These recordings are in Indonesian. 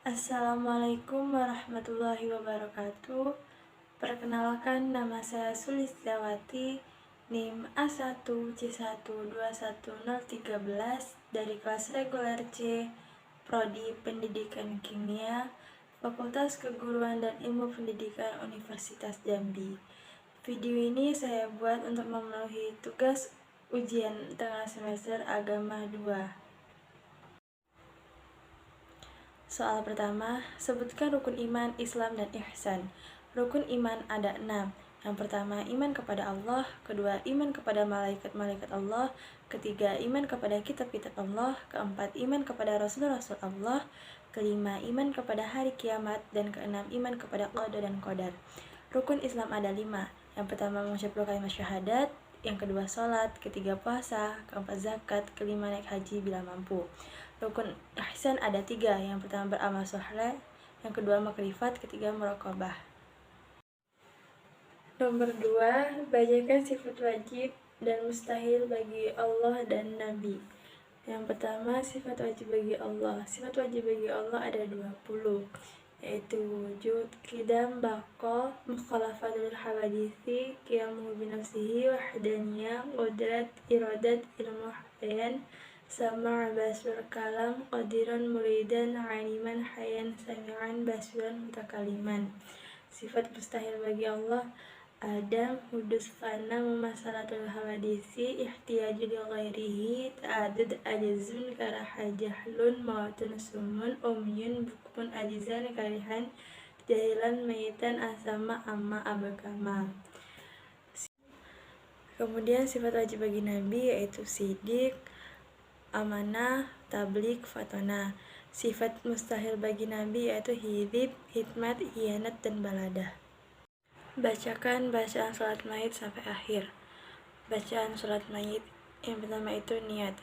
Assalamualaikum warahmatullahi wabarakatuh. Perkenalkan, nama saya Sulistiawati, NIM A1C121013 dari kelas reguler C, Prodi Pendidikan Kimia, Fakultas Keguruan dan Ilmu Pendidikan Universitas Jambi. Video ini saya buat untuk memenuhi tugas ujian tengah semester Agama 2. Soal pertama, sebutkan rukun iman, Islam, dan ihsan. Rukun iman ada 6. Yang pertama, iman kepada Allah. Kedua, iman kepada malaikat-malaikat Allah. Ketiga, iman kepada kitab-kitab Allah. Keempat, iman kepada rasul-rasul Allah. Kelima, iman kepada hari kiamat. Dan keenam, iman kepada qada dan qadar. Rukun Islam ada 5. Yang pertama, mengucap kalimat syahadat. Yang kedua, sholat. Ketiga, puasa. Keempat, zakat. Kelima, naik haji bila mampu. Rukun ihsan ada 3. Yang pertama, beramal soleh. Yang kedua, makrifat. Ketiga, muraqabah. Nomor 2, bacakan sifat wajib dan mustahil bagi Allah dan Nabi. Yang pertama, sifat wajib bagi Allah. Sifat wajib bagi Allah ada 20, yaitu wujud, qidam, baqa, mukhalafatul hawadisi, qiyamuhu binafsihi, wahdaniyah, qudrat, iradat, ilmu hayan, sama' basur kalam, qadiran muridan, aliman hayan, sami'an basiran mutakaliman. Sifat mustahil bagi Allah Adam, hudus fana, mumasalatul hawadisi, ihtiyaju li ghairihi, ta'adud ajazun, karaha jahlun, mautun sumun, umyun, bukmun ajizan, karihan, jahilan, maitan, asama, amma, abakama. Kemudian sifat wajib bagi Nabi yaitu sidik, amanah, tablik, fatona. Sifat mustahil bagi Nabi yaitu hidib, hikmat, hianat, dan baladah. Bacakan bacaan sholat maid sampai akhir. Bacaan sholat maid yang pertama itu niat.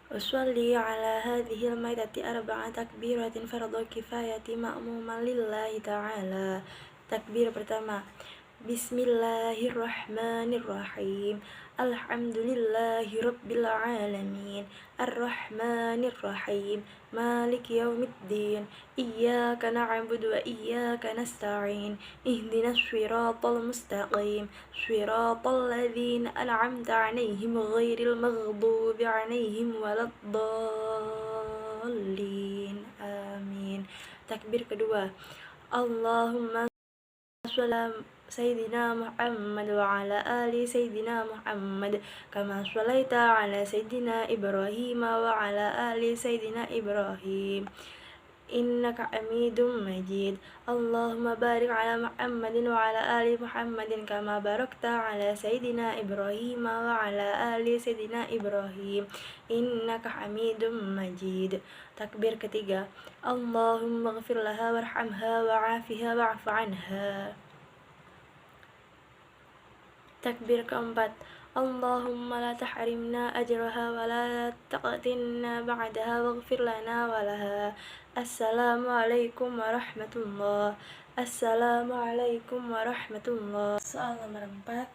Usholli ala hadhil maidati arba'a takbiratin fardhu kifayati ma'muman lillahi ta'ala. Takbir pertama, Bismillahirrahmanirrahim. Alhamdulillahi rabbil alamin. Ar-Rahmanir-Rahim. Maliki yaumiddin. Iyyaka na'budu wa iyyaka nasta'in. Ihdinas shiratal mustaqim. Shiratal ladzina an'amta 'alaihim ghairil maghdubi 'alaihim waladdallin. Amin. Takbir kedua, Allahumma sholli Sayyidina Muhammad wa ala ali Sayyidina Muhammad kama sholaita ala Sayyidina Ibrahim wa ala ali Sayyidina Ibrahim innaka hamidum majid. Allahumma barik ala Muhammadin wa ala ali Muhammadin kama barakta ala Sayyidina Ibrahim wa ala ali Sayyidina Ibrahim innaka hamidum majid. Takbir ketiga, Allahumma ghfir laha warhamha wa'afiha wa'fu anha. Takbir keempat, Allahumma la tahrimna ajraha wa la taqtinna ba'daha waghfir lana wa laha. Assalamualaikum warahmatullah. Assalamualaikum warahmatullah. Soal nomor 4,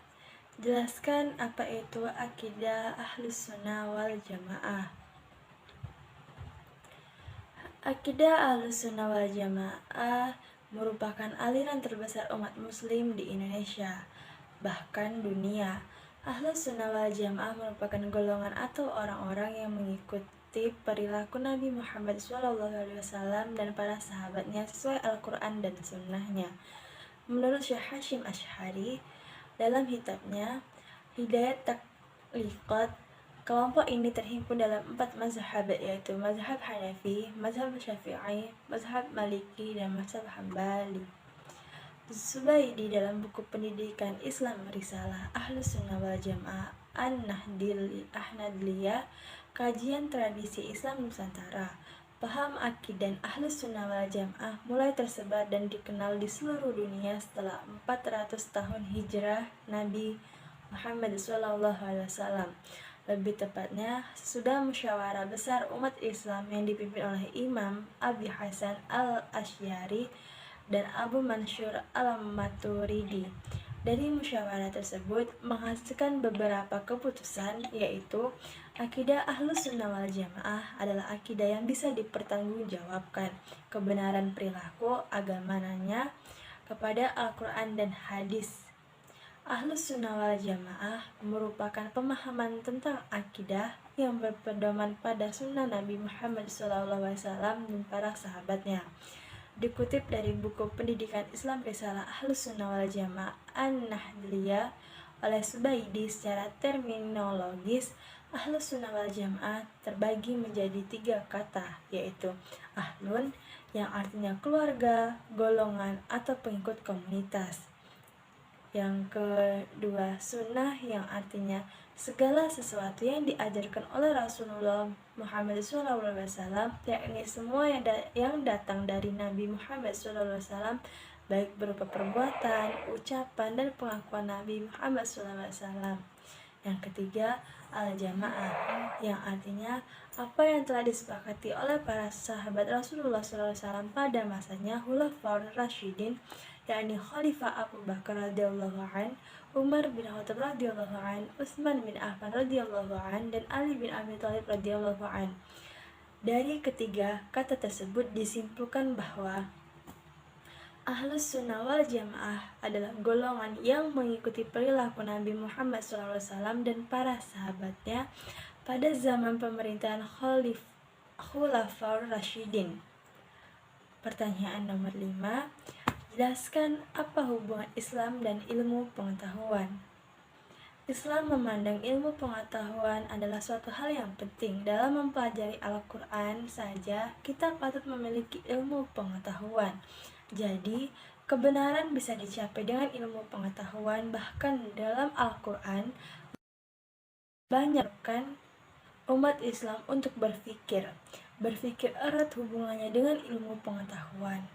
jelaskan apa itu akidah Ahlus Sunnah wal Jamaah. Akidah Ahlus Sunnah wal Jamaah merupakan aliran terbesar umat muslim di Indonesia, bahkan dunia. Ahlus Sunnah wal Jamaah merupakan golongan atau orang-orang yang mengikuti perilaku Nabi Muhammad SAW dan para sahabatnya sesuai Al-Quran dan Sunnahnya. Menurut Syekh Hashim Asy'ari dalam kitabnya Hidayat Takliqat, kelompok ini terhimpun dalam 4 mazhab, yaitu mazhab Hanafi, mazhab Syafi'i, mazhab Maliki, dan mazhab Hambali. Zubaydi dalam buku pendidikan Islam Risalah Ahlus Sunnah wal Jamaah An-Nahdliyah, kajian tradisi Islam Nusantara, paham akidah Ahlus Sunnah wal Jamaah mulai tersebar dan dikenal di seluruh dunia setelah 400 tahun hijrah Nabi Muhammad SAW. Lebih tepatnya, sesudah musyawarah besar umat Islam yang dipimpin oleh Imam Abi Hasan al-Asy'ari dan Abu Mansur al-Maturidi. Dari musyawarah tersebut menghasilkan beberapa keputusan, yaitu Akidah Ahlus Sunnah wal Jamaah adalah akidah yang bisa dipertanggungjawabkan kebenaran perilaku agamanya kepada Al-Quran dan hadis. Ahlus Sunnah wal Jamaah merupakan pemahaman tentang akidah yang berpedoman pada sunnah Nabi Muhammad SAW dan para sahabatnya. Dikutip dari buku Pendidikan Islam Risalah Ahlus Sunnah wal Jamaah An-Nahdliyah oleh Subaidi, secara terminologis Ahlus Sunnah wal Jamaah terbagi menjadi 3 kata, yaitu ahlun yang artinya keluarga, golongan, atau pengikut komunitas. Yang kedua, sunnah yang artinya segala sesuatu yang diajarkan oleh Rasulullah Muhammad SAW, yakni semua yang datang dari Nabi Muhammad SAW, baik berupa perbuatan, ucapan, dan pengakuan Nabi Muhammad SAW. Yang ketiga, al-jamaah, yang artinya apa yang telah disepakati oleh para sahabat Rasulullah SAW pada masanya Khulafaur Rasyidin, yakni Khalifah Abu Bakar radhiyallahu an, Umar bin Khattab radhiyallahu an, Utsman bin Affan radhiyallahu an, dan Ali bin Abi Thalib radhiyallahu an. Dari ketiga kata tersebut disimpulkan bahwa Ahlus Sunnah wal Jamaah adalah golongan yang mengikuti perilaku Nabi Muhammad SAW dan para sahabatnya pada zaman pemerintahan Khulafaur Rasyidin. Pertanyaan nomor 5. Jelaskan apa hubungan Islam dan ilmu pengetahuan. Islam memandang ilmu pengetahuan adalah suatu hal yang penting. Dalam mempelajari Al-Quran saja, kita patut memiliki ilmu pengetahuan. Jadi, kebenaran bisa dicapai dengan ilmu pengetahuan. Bahkan dalam Al-Quran, banyak kan umat Islam untuk berpikir. Berpikir erat hubungannya dengan ilmu pengetahuan.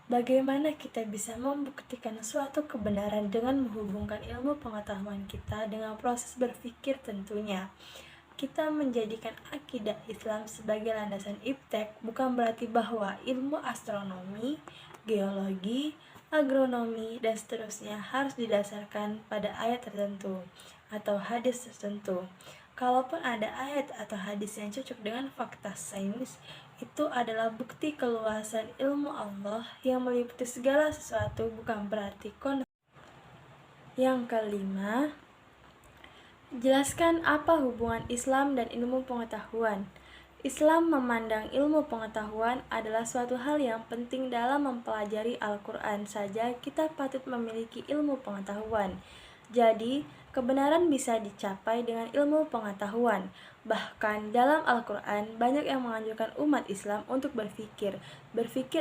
Bagaimana kita bisa membuktikan suatu kebenaran dengan menghubungkan ilmu pengetahuan kita dengan proses berpikir? Tentunya kita menjadikan akidah Islam sebagai landasan iptek bukan berarti bahwa ilmu astronomi, geologi, agronomi, dan seterusnya harus didasarkan pada ayat tertentu atau hadis tertentu. Kalaupun ada ayat atau hadis yang cocok dengan fakta sains, itu adalah bukti keluasan ilmu Allah yang meliputi segala sesuatu, bukan berarti Yang kelima, jelaskan apa hubungan Islam dan ilmu pengetahuan. Islam memandang ilmu pengetahuan adalah suatu hal yang penting. Dalam mempelajari Al-Quran saja, kita patut memiliki ilmu pengetahuan. Jadi, kebenaran bisa dicapai dengan ilmu pengetahuan. Bahkan dalam Al-Quran, banyak yang menganjurkan umat Islam untuk berpikir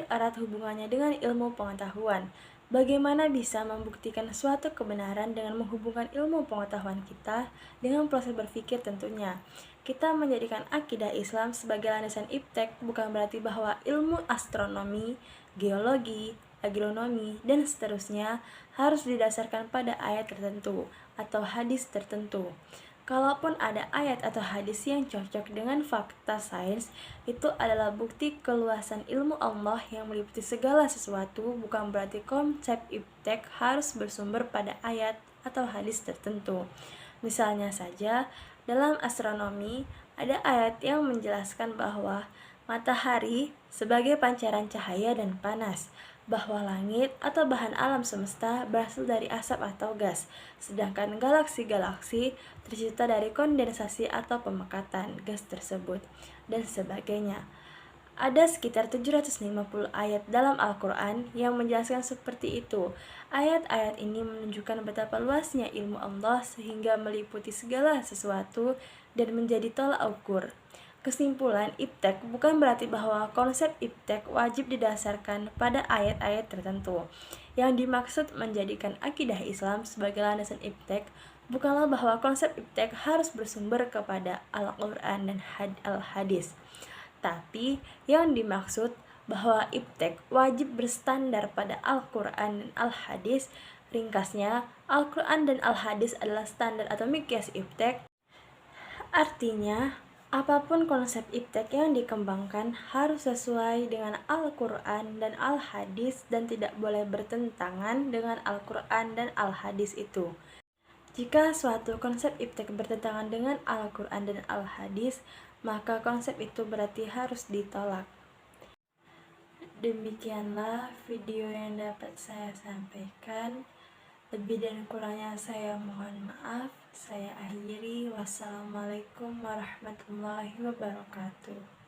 erat hubungannya dengan ilmu pengetahuan. Bagaimana bisa membuktikan suatu kebenaran dengan menghubungkan ilmu pengetahuan kita dengan proses berpikir? Tentunya kita menjadikan akidah Islam sebagai landasan iptek bukan berarti bahwa ilmu astronomi, geologi, agronomi, dan seterusnya harus didasarkan pada ayat tertentu atau hadis tertentu. Kalaupun ada ayat atau hadis yang cocok dengan fakta sains, itu adalah bukti keluasan ilmu Allah yang meliputi segala sesuatu, bukan berarti konsep iptek harus bersumber pada ayat atau hadis tertentu. Misalnya saja, dalam astronomi ada ayat yang menjelaskan bahwa matahari sebagai pancaran cahaya dan panas, bahwa langit atau bahan alam semesta berasal dari asap atau gas, sedangkan galaksi-galaksi tercipta dari kondensasi atau pemekatan gas tersebut, dan sebagainya. Ada sekitar 750 ayat dalam Al-Quran yang menjelaskan seperti itu. Ayat-ayat ini menunjukkan betapa luasnya ilmu Allah sehingga meliputi segala sesuatu dan menjadi tolak ukur. Kesimpulan, iptek bukan berarti bahwa konsep iptek wajib didasarkan pada ayat-ayat tertentu. Yang dimaksud menjadikan akidah Islam sebagai landasan iptek bukanlah bahwa konsep iptek harus bersumber kepada Al-Quran dan Al-Hadis, tapi yang dimaksud bahwa iptek wajib bersandar pada Al-Quran dan Al-Hadis. Ringkasnya, Al-Quran dan Al-Hadis adalah standar atau miqyas iptek. Artinya, apapun konsep iptek yang dikembangkan harus sesuai dengan Al-Quran dan Al-Hadis dan tidak boleh bertentangan dengan Al-Quran dan Al-Hadis itu. Jika suatu konsep iptek bertentangan dengan Al-Quran dan Al-Hadis, maka konsep itu berarti harus ditolak. Demikianlah video yang dapat saya sampaikan. Lebih dan kurangnya saya mohon maaf. Saya akhiri. Wassalamualaikum warahmatullahi wabarakatuh.